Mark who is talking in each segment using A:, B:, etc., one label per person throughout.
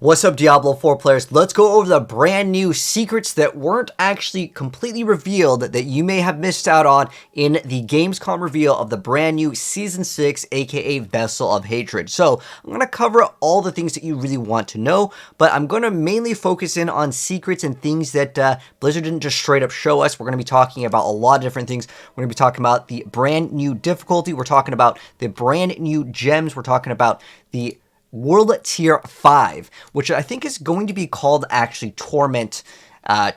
A: What's up, Diablo 4 players? Let's go over the brand new secrets that weren't actually completely revealed that you may have missed out on in the Gamescom reveal of the brand new Season 6, aka Vessel of Hatred. So, I'm going to cover all the things that you really want to know, but I'm going to mainly focus in on secrets and things that Blizzard didn't just straight up show us. We're going to be talking about a lot of different things. We're going to be talking about the brand new difficulty. We're talking about the brand new gems. We're talking about the World Tier 5, which I think is going to be called actually Torment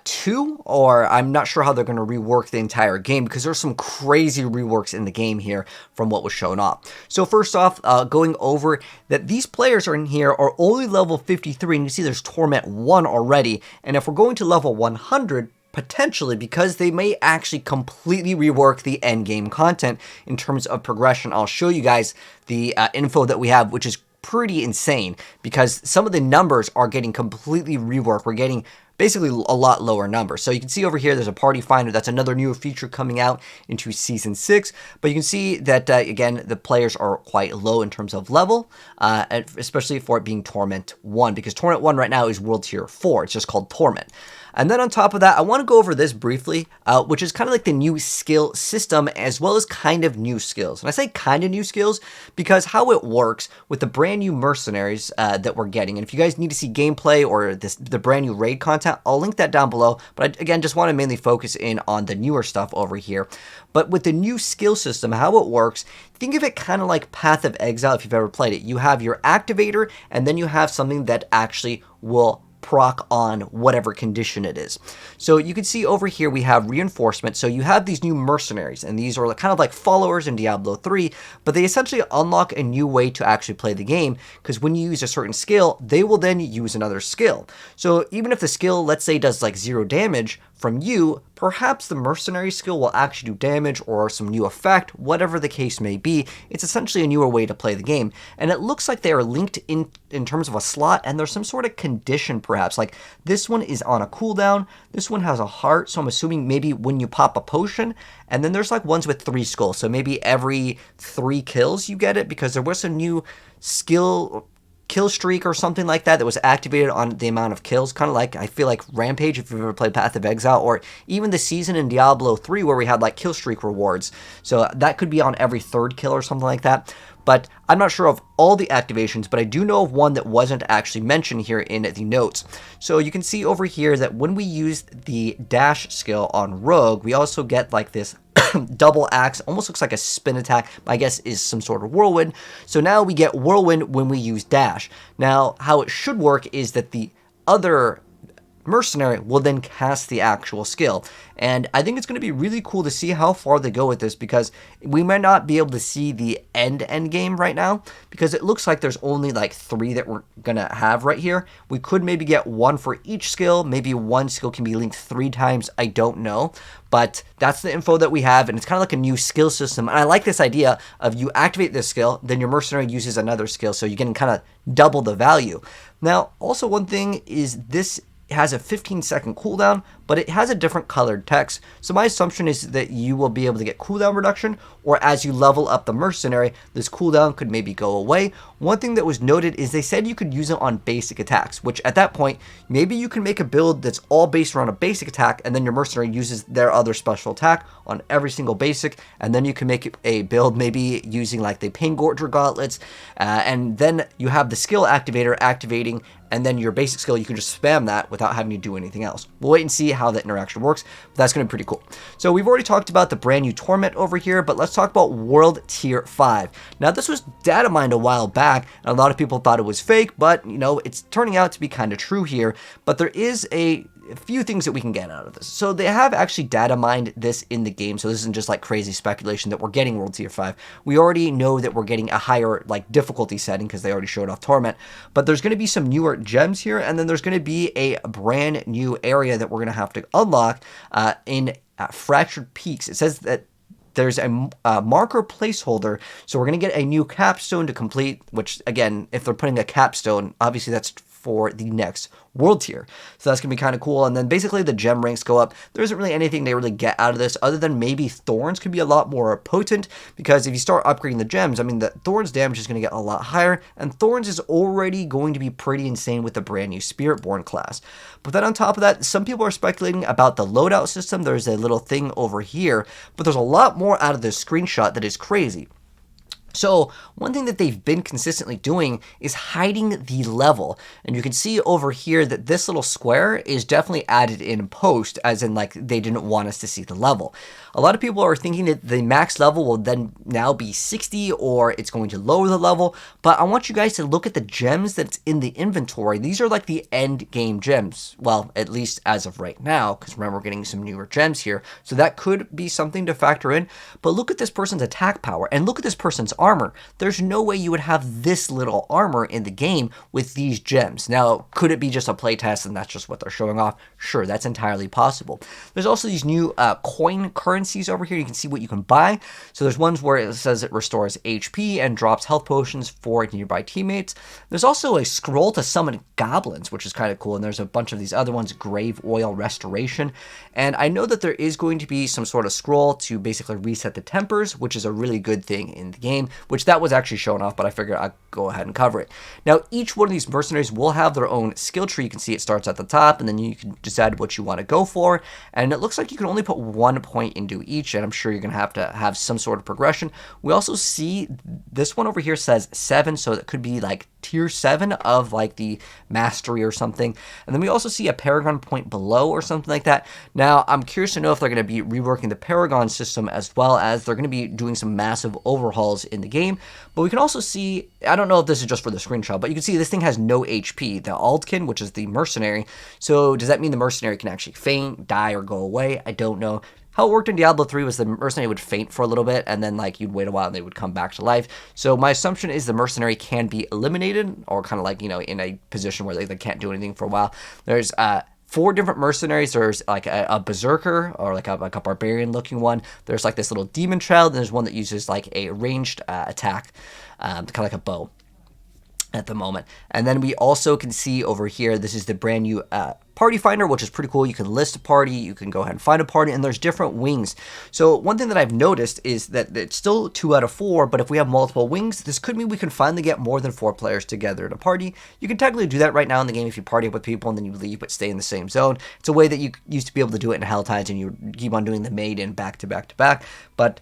A: 2, or I'm not sure how they're going to rework the entire game because there's some crazy reworks in the game here from what was shown off. So first off, going over that these players are in here are only level 53, and you see there's Torment 1 already, and if we're going to level 100, potentially, because they may actually completely rework the end game content in terms of progression. I'll show you guys the info that we have, which is pretty insane because some of the numbers are getting completely reworked. We're getting basically a lot lower numbers. So you can see over here, there's a party finder. That's another new feature coming out into Season 6. But you can see that, again, the players are quite low in terms of level, especially for it being Torment 1, because Torment 1 right now is World Tier 4. It's just called Torment. And then on top of that, I want to go over this briefly, which is kind of like the new skill system as well as kind of new skills. And I say kind of new skills because how it works with the brand new mercenaries that we're getting. And if you guys need to see gameplay or the brand new raid content, I'll link that down below. But I, again, just want to mainly focus in on the newer stuff over here. But with the new skill system, how it works, think of it kind of like Path of Exile if you've ever played it. You have your activator, and then you have something that actually will proc on whatever condition it is. So you can see over here we have reinforcement. So you have these new mercenaries, and these are kind of like followers in Diablo 3, but they essentially unlock a new way to actually play the game, because when you use a certain skill, they will then use another skill. So even if the skill, let's say, does like 0 damage from you, perhaps the mercenary skill will actually do damage or some new effect, whatever the case may be. It's essentially a newer way to play the game. And it looks like they are linked in terms of a slot, and there's some sort of condition perhaps. Like this one is on a cooldown, this one has a heart, so I'm assuming maybe when you pop a potion, and then there's like ones with 3 skulls, so maybe every 3 kills you get it, because there was a new kill streak or something like that was activated on the amount of kills, kind of like, I feel like Rampage, if you've ever played Path of Exile, or even the season in Diablo 3 where we had like kill streak rewards. So that could be on every 3rd kill or something like that. But I'm not sure of all the activations, but I do know of one that wasn't actually mentioned here in the notes. So you can see over here that when we use the dash skill on Rogue, we also get like this double axe, almost looks like a spin attack, I guess is some sort of whirlwind. So now we get whirlwind when we use dash. Now, how it should work is that the other mercenary will then cast the actual skill, and I think it's going to be really cool to see how far they go with this, because we might not be able to see the end game right now, because it looks like there's only like 3 that we're gonna have right here. We could maybe get 1 for each skill, maybe 1 skill can be linked 3 times, I don't know, but that's the info that we have, and it's kind of like a new skill system. And I like this idea of you activate this skill, then your mercenary uses another skill, so you're getting kind of double the value. Now also one thing is this has a 15-second cooldown, but it has a different colored text. So my assumption is that you will be able to get cooldown reduction, or as you level up the mercenary, this cooldown could maybe go away. One thing that was noted is they said you could use it on basic attacks, which at that point, maybe you can make a build that's all based around a basic attack, and then your mercenary uses their other special attack on every single basic, and then you can make a build maybe using like the Pain Gorger gauntlets, and then you have the skill activator activating, and then your basic skill, you can just spam that without having to do anything else. We'll wait and see how that interaction works, but that's going to be pretty cool. So we've already talked about the brand new Torment over here, but let's talk about World Tier 5. Now this was data mined a while back, and a lot of people thought it was fake, but you know, it's turning out to be kind of true here. But there is a few things that we can get out of this. So they have actually data mined this in the game, so this isn't just like crazy speculation that we're getting World Tier 5. We already know that we're getting a higher like difficulty setting because they already showed off Torment, but there's going to be some newer gems here, and then there's going to be a brand new area that we're going to have to unlock in Fractured Peaks. It says that there's a marker placeholder, so we're going to get a new capstone to complete, which again, if they're putting a capstone, obviously that's for the next world tier. So that's going to be kind of cool. And then basically the gem ranks go up. There isn't really anything they really get out of this other than maybe thorns could be a lot more potent, because if you start upgrading the gems, I mean, the thorns damage is going to get a lot higher, and thorns is already going to be pretty insane with the brand new Spiritborn class. But then on top of that, some people are speculating about the loadout system. There's a little thing over here, but there's a lot more out of this screenshot that is crazy. So one thing that they've been consistently doing is hiding the level. And you can see over here that this little square is definitely added in post, as in like they didn't want us to see the level. A lot of people are thinking that the max level will then now be 60, or it's going to lower the level. But I want you guys to look at the gems that's in the inventory. These are like the end game gems. Well, at least as of right now, because remember, we're getting some newer gems here. So that could be something to factor in. But look at this person's attack power, and look at this person's armor. There's no way you would have this little armor in the game with these gems. Now, could it be just a playtest and that's just what they're showing off? Sure, that's entirely possible. There's also these new coin currencies over here. You can see what you can buy. So there's ones where it says it restores HP and drops health potions for nearby teammates. There's also a scroll to summon goblins, which is kind of cool. And there's a bunch of these other ones, grave oil restoration. And I know that there is going to be some sort of scroll to basically reset the tempers, which is a really good thing in the game, which that was actually shown off, but I figured I'd go ahead and cover it. Now, each one of these mercenaries will have their own skill tree. You can see it starts at the top, and then you can decide what you want to go for. And it looks like you can only put 1 point into each, and I'm sure you're going to have some sort of progression. We also see this one over here says 7, so it could be like tier 7 of like the mastery or something. And then we also see a paragon point below or something like that. Now, I'm curious to know if they're going to be reworking the paragon system, as well as they're going to be doing some massive overhauls in the game. But we can also see, I don't know if this is just for the screenshot, but you can see this thing has no HP. The Aldkin, which is the mercenary. So does that mean the mercenary can actually faint, die, or go away? I don't know. How it worked in Diablo 3 was the mercenary would faint for a little bit, and then like you'd wait a while and they would come back to life. So my assumption is the mercenary can be eliminated, or kind of like, you know, in a position where they can't do anything for a while. There's 4 different mercenaries. There's like a berserker, or like a barbarian looking one. There's like this little demon child, and there's one that uses like a ranged attack, kind of like a bow at the moment. And then we also can see over here, this is the brand new party finder, which is pretty cool. You can list a party, you can go ahead and find a party, and there's different wings. So one thing that I've noticed is that it's still 2 out of 4, but if we have multiple wings, this could mean we can finally get more than 4 players together in a party. You can technically do that right now in the game if you party up with people and then you leave but stay in the same zone. It's a way that you used to be able to do it in Hell Tides, and you keep on doing the maiden back to back to back. But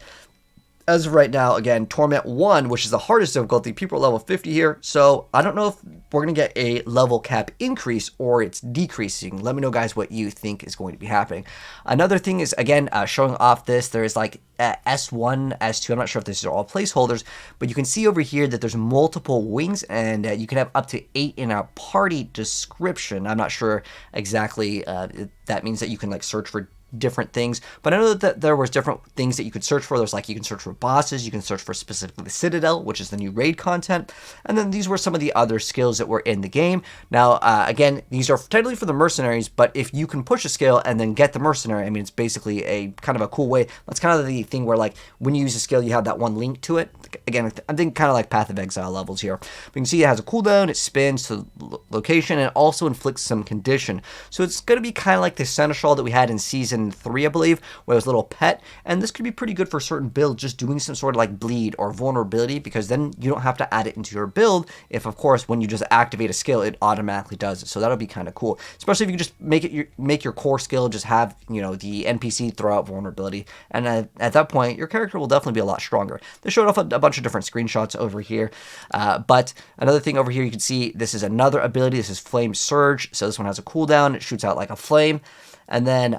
A: as of right now, again, Torment 1, which is the hardest difficulty, people are level 50 here, so I don't know if we're going to get a level cap increase or it's decreasing. Let me know, guys, what you think is going to be happening. Another thing is, again, showing off this, there is like S1, S2, I'm not sure if this is all placeholders, but you can see over here that there's multiple wings, and you can have up to 8 in a party description. I'm not sure exactly if that means that you can like search for different things, but I know that there was different things that you could search for. There's like, you can search for bosses, you can search for specifically the Citadel, which is the new raid content, and then these were some of the other skills that were in the game. Now, again, these are technically for the mercenaries, but if you can push a skill and then get the mercenary, I mean, it's basically a kind of a cool way. That's kind of the thing where like when you use a skill, you have that one link to it. Again, I think kind of like Path of Exile levels here. But you can see it has a cooldown, it spins to location, and it also inflicts some condition. So it's going to be kind of like the Seneschal that we had in Season 3, I believe, where it was a little pet, and this could be pretty good for certain builds, just doing some sort of like bleed or vulnerability, because then you don't have to add it into your build if, of course, when you just activate a skill, it automatically does it. So that'll be kind of cool, especially if you can just make your core skill just have, you know, the NPC throw out vulnerability, and at that point, your character will definitely be a lot stronger. They showed off a bunch of different screenshots over here, but another thing over here, you can see this is another ability. This is Flame Surge, so this one has a cooldown. It shoots out like a flame, and then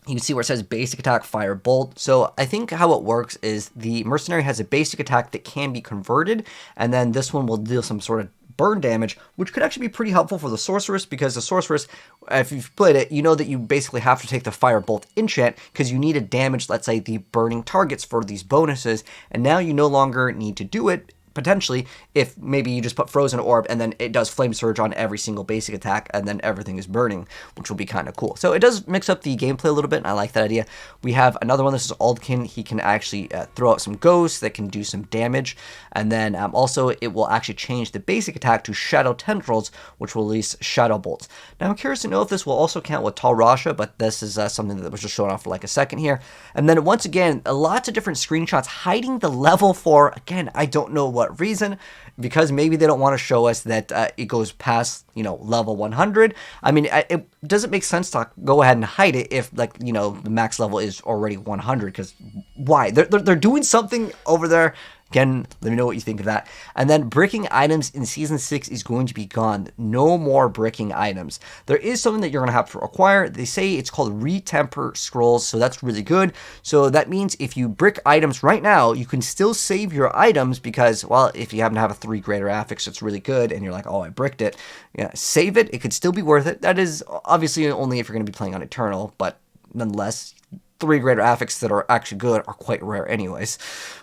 A: you can see where it says basic attack, fire bolt. So I think how it works is the mercenary has a basic attack that can be converted, and then this one will deal some sort of burn damage, which could actually be pretty helpful for the sorceress, because the sorceress, if you've played it, you know that you basically have to take the fire bolt enchant because you need to damage, let's say, the burning targets for these bonuses, and now you no longer need to do it potentially if maybe you just put Frozen Orb and then it does Flame Surge on every single basic attack and then everything is burning, which will be kind of cool. So it does mix up the gameplay a little bit, and I like that idea. We have another one. This is Aldkin. He can actually throw out some ghosts that can do some damage, and then also it will actually change the basic attack to Shadow Tendrils, which will release Shadow Bolts. Now I'm curious to know if this will also count with Tal Rasha, but this is something that was just shown off for like a second here. And then once again, lots of different screenshots hiding the level for, again, I don't know what reason, because maybe they don't want to show us that it goes past, you know, level 100. I mean, it doesn't make sense to go ahead and hide it if, like, you know, the max level is already 100, because why? They're doing something over there. Again, let me know what you think of that. And then bricking items in Season 6 is going to be gone. No more bricking items. There is something that you're going to have to acquire. They say it's called Retemper Scrolls, so that's really good. So that means if you brick items right now, you can still save your items because, well, if you happen to have a 3 greater affix, it's really good, and you're like, oh, I bricked it. Yeah, save it. It could still be worth it. That is obviously only if you're going to be playing on Eternal, but nonetheless, 3 greater affixes that are actually good are quite rare anyways.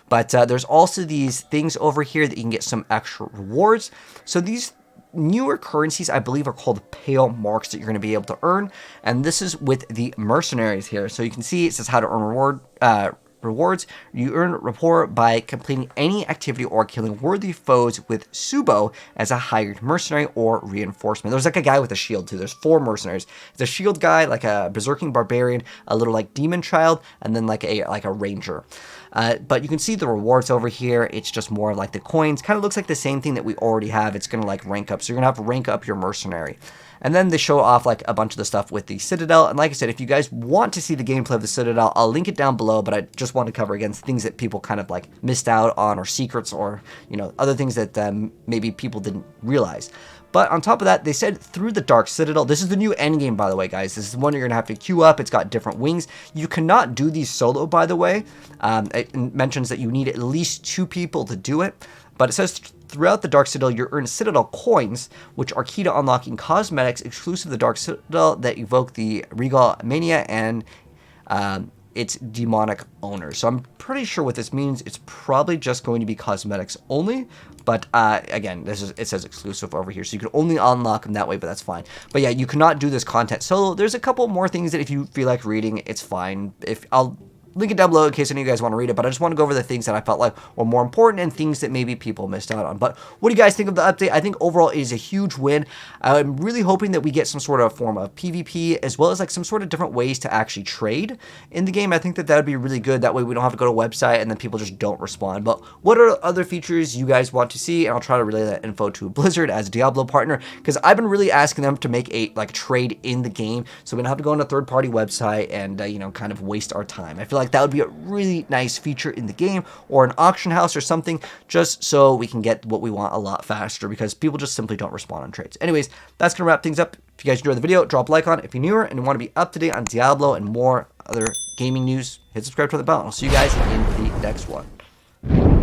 A: But there's also these things over here that you can get some extra rewards. So these newer currencies, I believe, are called pale marks that you're going to be able to earn. And this is with the mercenaries here. So you can see it says how to earn rewards. You earn rapport by completing any activity or killing worthy foes with Subo as a hired mercenary or reinforcement. There's like a guy with a shield too. There's 4 mercenaries. There's a shield guy, like a berserking barbarian, a little like demon child, and then like a ranger. But you can see the rewards over here. It's just more like the coins. Kind of looks like the same thing that we already have. It's going to like rank up. So you're going to have to rank up your mercenary. And then they show off like a bunch of the stuff with the Citadel. And like I said, if you guys want to see the gameplay of the Citadel, I'll link it down below. But I just want to cover again things that people kind of like missed out on, or secrets, or, you know, other things that maybe people didn't realize. But on top of that, they said through the Dark Citadel. This is the new endgame, by the way, guys. This is one you're going to have to queue up. It's got different wings. You cannot do these solo, by the way. It mentions that you need at least 2 people to do it. But it says throughout the Dark Citadel, you earn Citadel coins, which are key to unlocking cosmetics exclusive to the Dark Citadel that evoke the Regal Mania and its demonic owner. So I'm pretty sure what this means. It's probably just going to be cosmetics only. But again, it says exclusive over here, so you can only unlock them that way, but that's fine. But yeah, you cannot do this content solo. There's a couple more things that if you feel like reading, it's fine. I'll link it down below in case any of you guys want to read it, but I just want to go over the things that I felt like were more important and things that maybe people missed out on. But what do you guys think of the update? I think overall it is a huge win. I'm really hoping that we get some sort of form of PvP, as well as like some sort of different ways to actually trade in the game. I think that would be really good. That way we don't have to go to a website and then people just don't respond. But what are other features you guys want to see? And I'll try to relay that info to Blizzard as a Diablo partner, because I've been really asking them to make a trade in the game, so we don't have to go on a third-party website and you know, kind of waste our time. I feel like that would be a really nice feature in the game, or an auction house or something, just so we can get what we want a lot faster, because people just simply don't respond on trades. Anyways, that's gonna wrap things up. If you guys enjoyed the video, drop a like on it. If you're newer and you want to be up to date on Diablo and more other gaming news, hit subscribe to the bell. I'll see you guys in the next one.